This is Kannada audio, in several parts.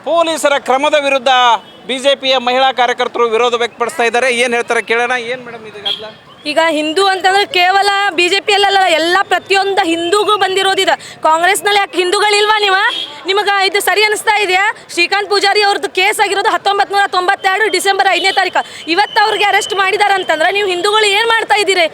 ಪೊಲೀಸರ ಕ್ರಮದ ವಿರುದ್ಧ ಬಿಜೆಪಿಯ ಮಹಿಳಾ ಕಾರ್ಯಕರ್ತರು ವಿರೋಧ ವ್ಯಕ್ತಪಡಿಸ್ತಾ ಇದ್ದಾರೆ. ಏನು ಹೇಳ್ತಾರೆ ಕೇಳೋಣ. ಏನು ಮೇಡಮ್ ಇದೀಗ ಈಗ ಹಿಂದೂ ಅಂತಂದ್ರೆ ಕೇವಲ BJP-ಯಲ್ಲ ಎಲ್ಲ ಪ್ರತಿಯೊಂದು ಹಿಂದೂಗೂ ಬಂದಿರೋದಿದೆ. ಕಾಂಗ್ರೆಸ್ನಲ್ಲಿ ಯಾಕೆ ಹಿಂದೂಗಳಿಲ್ವಾ ನಿಮಗೆ ಇದು ಸರಿ ಅನಿಸ್ತಾ ಇದೆಯಾ? ಶ್ರೀಕಾಂತ್ ಪೂಜಾರಿ ಅವ್ರದ್ದು ಕೇಸ್ ಆಗಿರೋದು 1992 ಡಿಸೆಂಬರ್ 5ನೇ ತಾರೀಕು. ಇವತ್ತು ಅವ್ರಿಗೆ ಅರೆಸ್ಟ್ ಮಾಡಿದ್ದಾರೆ ಅಂತಂದ್ರೆ ನೀವು ಹಿಂದೂಗಳು ಏನು ಮಾಡ್ತಾ ಇದ್ದೀರಿ?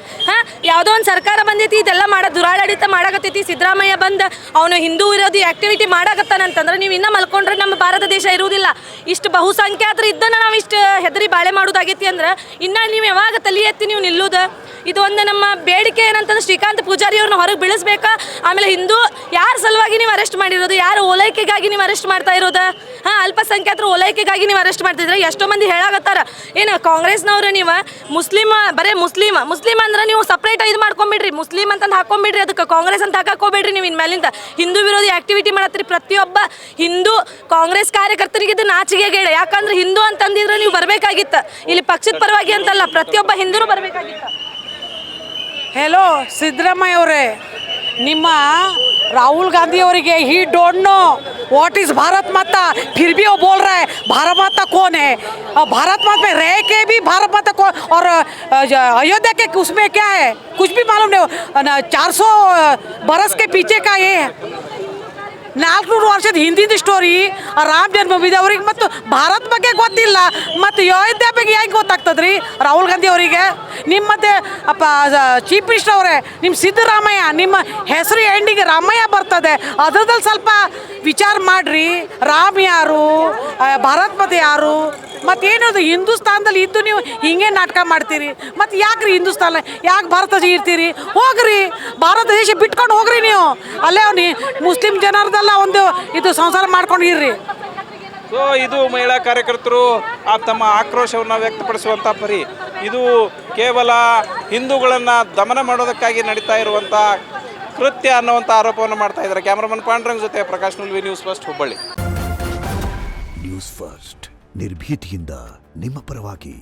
ಯಾವುದೋ ಒಂದು ಸರ್ಕಾರ ಬಂದೈತಿ, ಇದೆಲ್ಲ ದುರಾಡಳಿತ ಮಾಡಕತ್ತೈತಿ, ಸಿದ್ದರಾಮಯ್ಯ ಬಂದು ಅವನು ಹಿಂದೂ ವಿರೋಧಿ ಆಕ್ಟಿವಿಟಿ ಮಾಡಕತ್ತಾನಂತಂದ್ರೆ ನೀವು ಇನ್ನೂ ಮಲ್ಕೊಂಡ್ರೆ ನಮ್ಮ ಭಾರತ ದೇಶ ಇರುವುದಿಲ್ಲ. ಇಷ್ಟು ಬಹುಸಂಖ್ಯಾತರು ಇದ್ದನ್ನು ನಾವು ಇಷ್ಟು ಹೆದರಿ ಬಾಳೆ ಮಾಡೋದಾಗೈತಿ ಅಂದ್ರೆ ಇನ್ನು ನೀವು ಯಾವಾಗ ತಲೆ ಎತ್ತಿ ನೀವು ನಿಲ್ಲುವುದು? ಇದು ಒಂದು ನಮ್ಮ ಬೇಡಿಕೆ ಏನಂತಂದ್ರೆ ಶ್ರೀಕಾಂತ್ ಪೂಜಾರಿ ಅವ್ರನ್ನ ಹೊರಗೆ ಬೀಳಿಸ್ಬೇಕಾ. ಆಮೇಲೆ ಹಿಂದೂ ಯಾರ ಸಲುವಾಗಿ ನೀವು ಅರೆಸ್ಟ್ ಮಾಡಿರೋದು? ಯಾರು ಓಲೈಕೆಗಾಗಿ ನೀವು ಅರೆಸ್ಟ್ ಮಾಡ್ತಾ ಇರೋದು? ಅಲ್ಪಸಂಖ್ಯಾತರು ಓಲೈಕೆಗಾಗಿ ನೀವು ಅರೆಸ್ಟ್ ಮಾಡ್ತಿದ್ರೆ ಎಷ್ಟೋ ಮಂದಿ ಹೇಳಾಗತ್ತಾರ ಏನು ಕಾಂಗ್ರೆಸ್ನವ್ರು ನೀವು ಬರೇ ಮುಸ್ಲಿಂ ಅಂದ್ರೆ ನೀವು ಸಪ್ರೇಟ್ ಇದು ಮಾಡ್ಕೊಂಬಿಡ್ರಿ, ಮುಸ್ಲಿಂ ಅಂತಂದು ಹಾಕೊಂಬಿಡ್ರಿ, ಅದಕ್ಕೆ ಕಾಂಗ್ರೆಸ್ ಅಂತ ಹಾಕೋಬೇಡ್ರಿ. ನೀವು ಇನ್ಮೇಲಿಂದ ಹಿಂದೂ ವಿರೋಧಿ ಆಕ್ಟಿವಿಟಿ ಮಾಡತ್ತೀರಿ. ಪ್ರತಿಯೊಬ್ಬ ಹಿಂದೂ ಕಾಂಗ್ರೆಸ್ ಕಾರ್ಯಕರ್ತರಿಗೆ ಇದು ನಾಚಿಕೆಗೇಡ. ಯಾಕಂದ್ರೆ ಹಿಂದೂ ಅಂತಂದಿದ್ರೆ ನೀವು ಬರಬೇಕಾಗಿತ್ತು, ಇಲ್ಲಿ ಪಕ್ಷದ ಪರವಾಗಿ ಅಂತಲ್ಲ, ಪ್ರತಿಯೊಬ್ಬ ಹಿಂದೂರು ಬರಬೇಕಾಗಿತ್ತು. हेलो सिद्धरामಯ್ಯ ಅವರೇ, ನಿಮ್ಮ राहुल गांधी ಅವರಿಗೆ ही don't know what is Bharat माता, फिर भी वो बोल रहा है भारत माता कौन है? और भारत माता में रह के भी भारत माता कौन? और अयोध्या के उसमें क्या है कुछ भी मालूम नहीं. 400 बरस के पीछे का ये 400 ವರ್ಷದ ಹಿಂದಿನ ಸ್ಟೋರಿ ರಾಮ ಜನ್ಮಭೂಮಿ ಅವ್ರಿಗೆ ಮತ್ತು ಭಾರತ ಬಗ್ಗೆ ಗೊತ್ತಿಲ್ಲ, ಮತ್ತು ಅಯೋಧ್ಯ ಬಗ್ಗೆ ಹೇಗೆ ಗೊತ್ತಾಗ್ತದ್ರಿ ರಾಹುಲ್ ಗಾಂಧಿ ಅವರಿಗೆ? ನಿಮ್ಮ ಮತ್ತೆ ಚೀಫ್ ಮಿನಿಸ್ಟರ್ ಅವರೇ, ನಿಮ್ಮ ಸಿದ್ದರಾಮಯ್ಯ, ನಿಮ್ಮ ಹೆಸರು ಎಂಡಿಗೆ ರಾಮಯ್ಯ ಬರ್ತದೆ, ಅದ್ರದಲ್ಲಿ ಸ್ವಲ್ಪ ವಿಚಾರ ಮಾಡಿರಿ. ರಾಮ ಯಾರು, ಭಾರತ ಮಾತೆ ಯಾರು, ಮತ್ತೇನದು ಹಿಂದೂಸ್ತಾನದಲ್ಲಿ ಇದ್ದು ನೀವು ಹಿಂಗೆ ನಾಟಕ ಮಾಡ್ತೀರಿ? ಮತ್ತು ಯಾಕ್ರಿ ಹಿಂದೂಸ್ತಾನ, ಯಾಕೆ ಭಾರತ ಇರ್ತೀರಿ? ಹೋಗ್ರಿ, ಭಾರತ ದೇಶ ಬಿಟ್ಕೊಂಡು ಹೋಗ್ರಿ ನೀವು. ಅಲ್ಲೇ ಅವ್ನಿ ಮುಸ್ಲಿಂ ಜನರದೆಲ್ಲ ಒಂದು ಇದು ಸಂಸಾರ ಮಾಡ್ಕೊಂಡು ಇರ್ರಿ. ಸೊ ಇದು ಮಹಿಳಾ ಕಾರ್ಯಕರ್ತರು ತಮ್ಮ ಆಕ್ರೋಶವನ್ನು ವ್ಯಕ್ತಪಡಿಸುವಂಥ ಪರಿ. ಇದು ಕೇವಲ ಹಿಂದೂಗಳನ್ನು ದಮನ ಮಾಡೋದಕ್ಕಾಗಿ ನಡೀತಾ ಇರುವಂಥ ಕೃತ್ಯ ಅನ್ನುವಂಥ ಆರೋಪವನ್ನು ಮಾಡ್ತಾ ಇದ್ದಾರೆ. ಕ್ಯಾಮ್ರಾಮನ್ ಪಾಂಡ್ರಂಗ್ ಜೊತೆ Prakash Nulvi, news first, Hubballi. News first ನಿರ್ಭೀತಿಯಿಂದ ನಿಮ್ಮ ಪರವಾಗಿ.